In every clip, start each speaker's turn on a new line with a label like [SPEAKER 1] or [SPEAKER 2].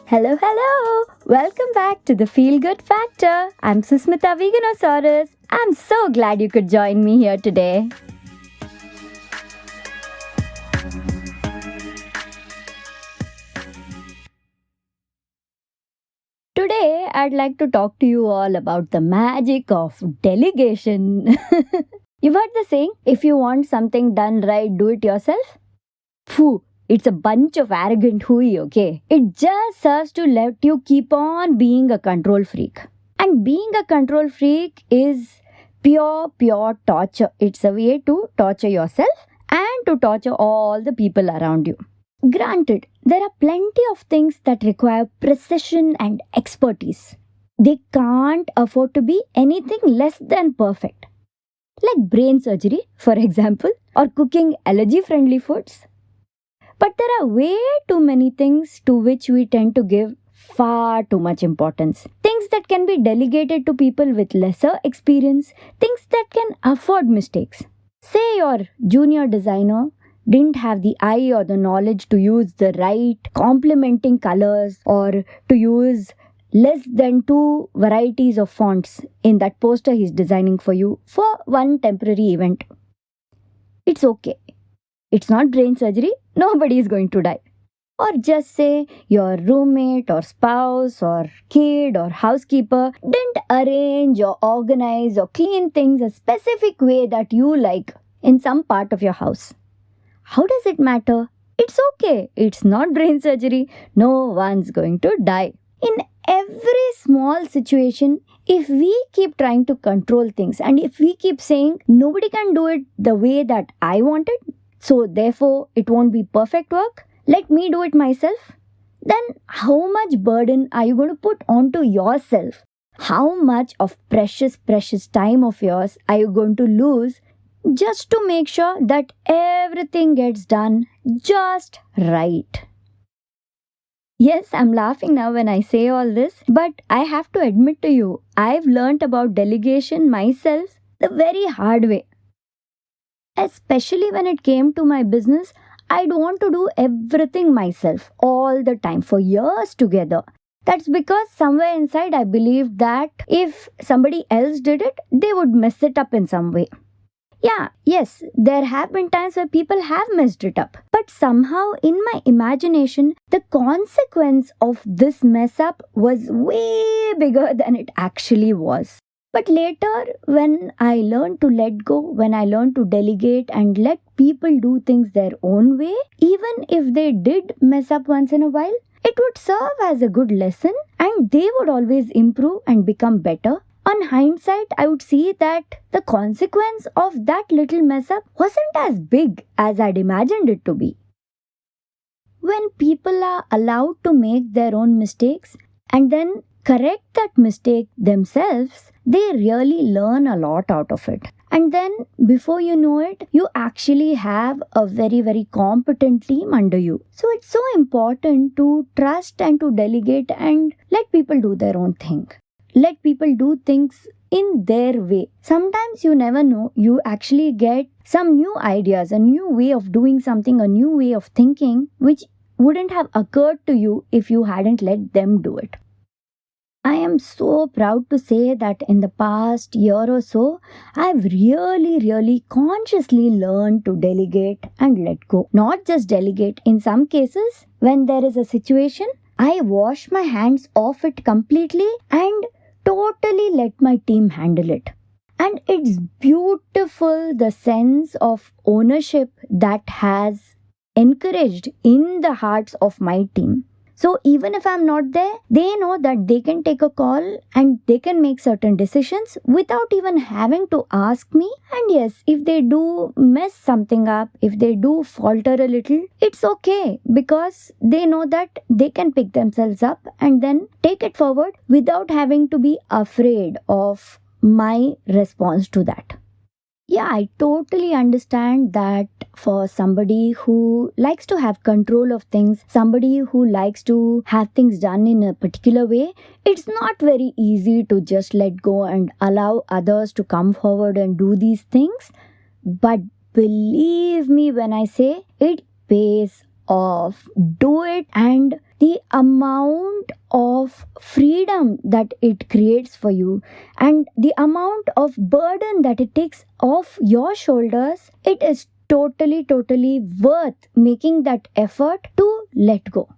[SPEAKER 1] Hello, hello! Welcome back to the Feel Good Factor. I'm Susmita Veganosaurus. I'm so glad you could join me here today. Today, I'd like to talk to you all about the magic of delegation. You've heard the saying, if you want something done right, do it yourself? Phew, it's a bunch of arrogant hooey, okay? It just serves to let you keep on being a control freak. And being a control freak is pure torture. It's a way to torture yourself and to torture all the people around you. Granted, there are plenty of things that require precision and expertise. They can't afford to be anything less than perfect. Like brain surgery, for example, or cooking allergy-friendly foods. But there are way too many things to which we tend to give far too much importance. Things that can be delegated to people with lesser experience, things that can afford mistakes. Say your junior designer didn't have the eye or the knowledge to use the right complementing colors or to use less than 2 varieties of fonts in that poster he's designing for you for one temporary event. It's okay. It's not brain surgery. Nobody is going to die. Or just say your roommate or spouse or kid or housekeeper didn't arrange or organize or clean things a specific way that you like in some part of your house. How does it matter? It's okay. It's not brain surgery. No one's going to die. In every small situation, if we keep trying to control things and if we keep saying nobody can do it the way that I want it, so therefore it won't be perfect work, let me do it myself, then how much burden are you going to put onto yourself? How much of precious time of yours are you going to lose just to make sure that everything gets done just right? Yes, I'm laughing now when I say all this, but I have to admit to you, I've learnt about delegation myself the very hard way. Especially when it came to my business, I'd want to do everything myself all the time for years together. That's because somewhere inside I believed that if somebody else did it, they would mess it up in some way. Yes, there have been times where people have messed it up. But somehow in my imagination, the consequence of this mess up was way bigger than it actually was. But later, when I learned to let go, when I learned to delegate and let people do things their own way, even if they did mess up once in a while, it would serve as a good lesson and they would always improve and become better. On hindsight, I would see that the consequence of that little mess up wasn't as big as I'd imagined it to be. When people are allowed to make their own mistakes and then correct that mistake themselves, they really learn a lot out of it. And then, before you know it, you actually have a very competent team under you. So it's so important to trust and to delegate and let people do their own thing. Let people do things in their way. Sometimes you never know, you actually get some new ideas, a new way of doing something, a new way of thinking, which wouldn't have occurred to you if you hadn't let them do it. I am so proud to say that in the past year or so, I've really consciously learned to delegate and let go. Not just delegate. In some cases, when there is a situation, I wash my hands off it completely and totally let my team handle it. And it's beautiful the sense of ownership that has encouraged in the hearts of my team. So even if I'm not there, they know that they can take a call and they can make certain decisions without even having to ask me. And yes, if they do mess something up, if they do falter a little, it's okay because they know that they can pick themselves up and then take it forward without having to be afraid of my response to that. Yeah, I totally understand that for somebody who likes to have control of things, somebody who likes to have things done in a particular way, it's not very easy to just let go and allow others to come forward and do these things. But believe me when I say it pays off. Do it and the amount of freedom that it creates for you and the amount of burden that it takes off your shoulders, it is totally worth making that effort to let go.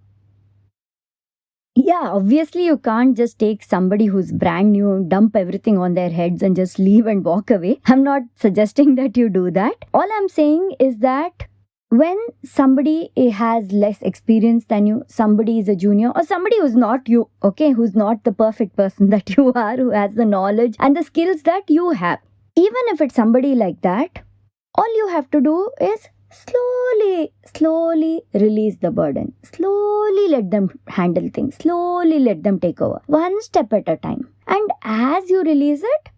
[SPEAKER 1] Yeah, obviously, you can't just take somebody who's brand new, dump everything on their heads, and just leave and walk away. I'm not suggesting that you do that. All I'm saying is that when somebody has less experience than you, somebody is a junior, or somebody who's not you, okay, who's not the perfect person that you are, who has the knowledge and the skills that you have, even if it's somebody like that, all you have to do is slowly release the burden. Slowly let them handle things. Slowly let them take over. One step at a time. And as you release it,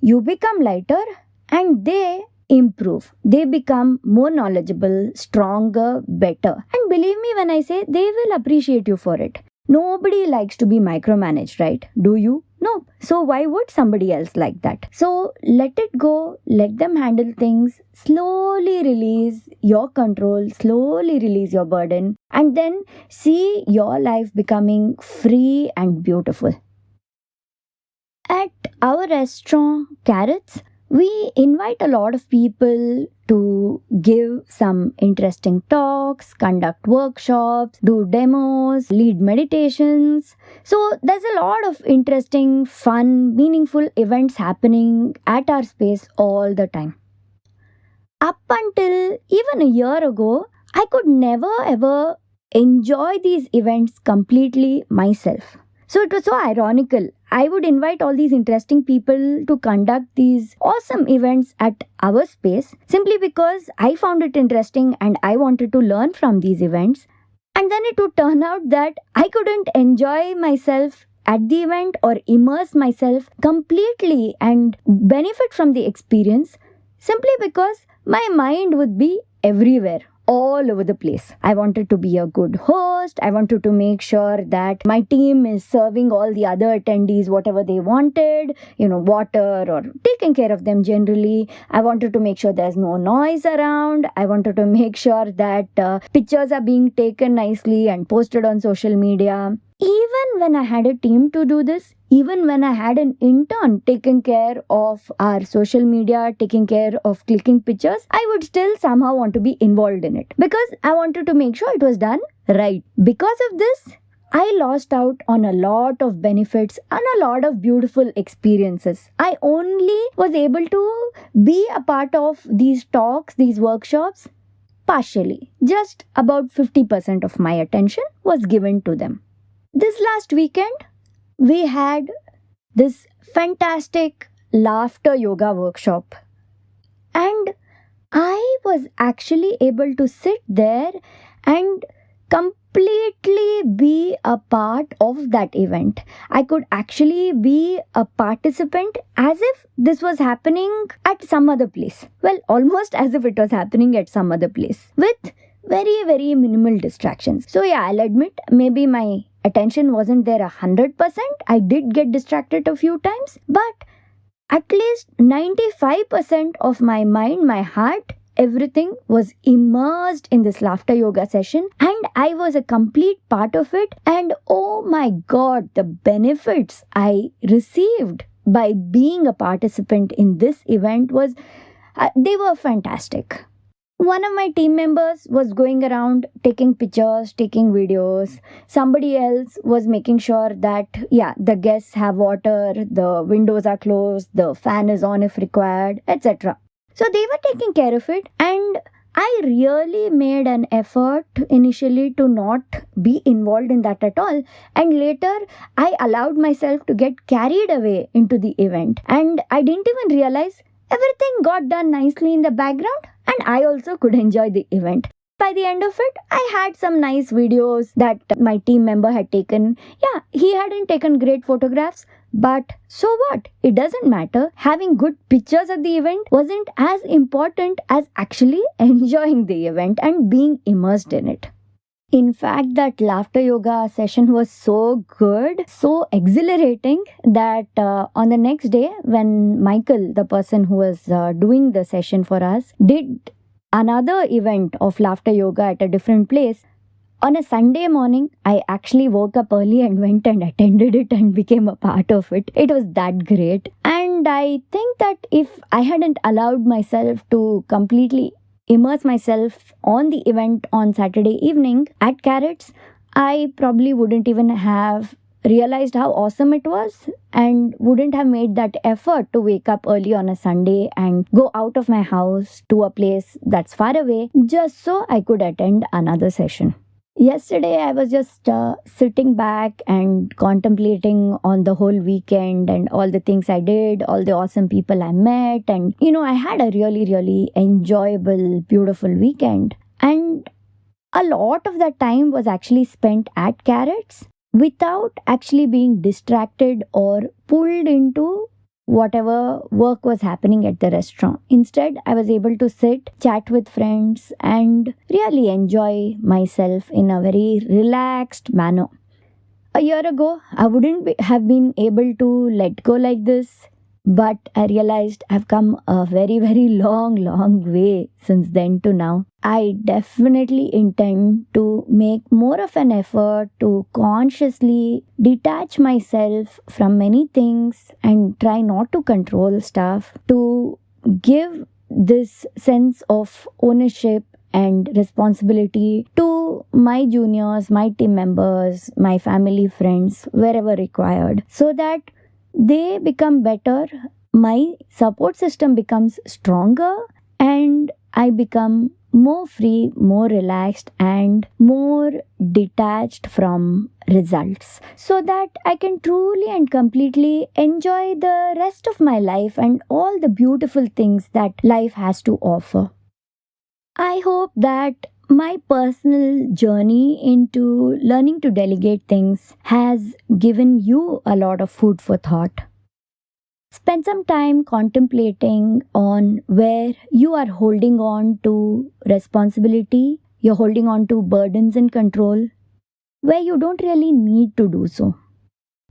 [SPEAKER 1] you become lighter and they improve. They become more knowledgeable, stronger, better. And believe me when I say they will appreciate you for it. Nobody likes to be micromanaged, right? Do you? No. So why would somebody else like that? So let it go. Let them handle things. Slowly release your control. Slowly release your burden. And then see your life becoming free and beautiful. At our restaurant, Carrots, we invite a lot of people to give some interesting talks, conduct workshops, do demos, lead meditations. So there's a lot of interesting, fun, meaningful events happening at our space all the time. Up until even a year ago, I could never ever enjoy these events completely myself. So it was so ironical. I would invite all these interesting people to conduct these awesome events at our space simply because I found it interesting and I wanted to learn from these events. And then it would turn out that I couldn't enjoy myself at the event or immerse myself completely and benefit from the experience simply because my mind would be everywhere, all over the place. I wanted to be a good host. I wanted to make sure that my team is serving all the other attendees whatever they wanted, water or taking care of them generally. I wanted to make sure there's no noise around. I wanted to make sure that pictures are being taken nicely and posted on social media. Even when I had a team to do this, even when I had an intern taking care of our social media, taking care of clicking pictures, I would still somehow want to be involved in it because I wanted to make sure it was done right. Because of this, I lost out on a lot of benefits and a lot of beautiful experiences. I only was able to be a part of these talks, these workshops, partially. Just about 50% of my attention was given to them. This last weekend, we had this fantastic laughter yoga workshop. And I was actually able to sit there and completely be a part of that event. I could actually be a participant as if this was happening at some other place. Well, almost as if it was happening at some other place with very minimal distractions. So yeah, I'll admit maybe my attention wasn't there 100%. I did get distracted a few times, but at least 95% of my mind, my heart, everything was immersed in this laughter yoga session and I was a complete part of it. And oh my God, the benefits I received by being a participant in this event they were fantastic. One of my team members was going around taking pictures, taking videos. Somebody else was making sure that, the guests have water, the windows are closed, the fan is on if required, etc. So they were taking care of it, and I really made an effort initially to not be involved in that at all. And later, I allowed myself to get carried away into the event. And I didn't even realize everything got done nicely in the background. And I also could enjoy the event. By the end of it, I had some nice videos that my team member had taken. Yeah, he hadn't taken great photographs, but so what? It doesn't matter. Having good pictures at the event wasn't as important as actually enjoying the event and being immersed in it. In fact, that laughter yoga session was so good, so exhilarating that on the next day, when Michael, the person who was doing the session for us, did another event of laughter yoga at a different place, On a Sunday morning, I actually woke up early and went and attended it and became a part of it. It was that great. And I think that if I hadn't allowed myself to completely immerse myself on the event on Saturday evening at Carrots, I probably wouldn't even have realized how awesome it was and wouldn't have made that effort to wake up early on a Sunday and go out of my house to a place that's far away just so I could attend another session. Yesterday, I was just sitting back and contemplating on the whole weekend and all the things I did, all the awesome people I met. And, I had a really, really enjoyable, beautiful weekend. And a lot of that time was actually spent at Carrots without actually being distracted or pulled into whatever work was happening at the restaurant. Instead, I was able to sit, chat with friends, and really enjoy myself in a very relaxed manner. A year ago, I wouldn't have been able to let go like this, but I realized I've come a very, very long, long way since then to now. I definitely intend to make more of an effort to consciously detach myself from many things and try not to control stuff, to give this sense of ownership and responsibility to my juniors, my team members, my family, friends, wherever required, so that they become better, my support system becomes stronger, and I become more free, more relaxed, and more detached from results, so that I can truly and completely enjoy the rest of my life and all the beautiful things that life has to offer. I hope that my personal journey into learning to delegate things has given you a lot of food for thought. Spend some time contemplating on where you are holding on to responsibility, you're holding on to burdens and control, where you don't really need to do so.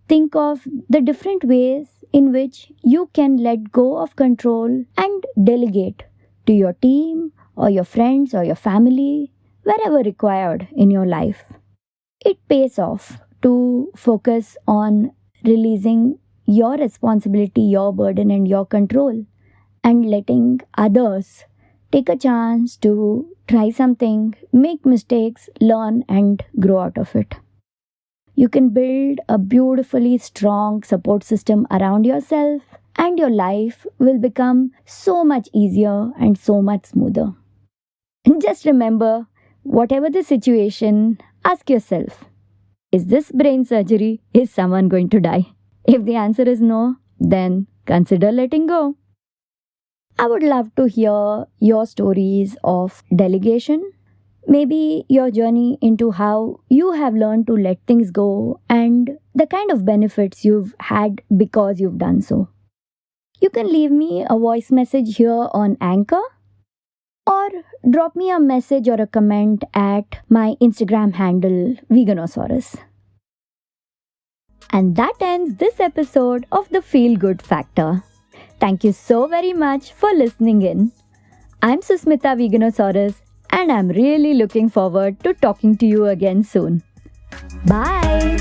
[SPEAKER 1] Think of the different ways in which you can let go of control and delegate to your team or your friends or your family, wherever required in your life. It pays off to focus on releasing your responsibility, your burden, and your control, and letting others take a chance to try something, make mistakes, learn, and grow out of it. You can build a beautifully strong support system around yourself, and your life will become so much easier and so much smoother. And just remember, whatever the situation, ask yourself, is this brain surgery? Is someone going to die? If the answer is no, then consider letting go. I would love to hear your stories of delegation, maybe your journey into how you have learned to let things go and the kind of benefits you've had because you've done so. You can leave me a voice message here on Anchor, or drop me a message or a comment at my Instagram handle, Veganosaurus. And that ends this episode of the Feel Good Factor. Thank you so very much for listening in. I'm Susmita Veganosaurus, and I'm really looking forward to talking to you again soon. Bye!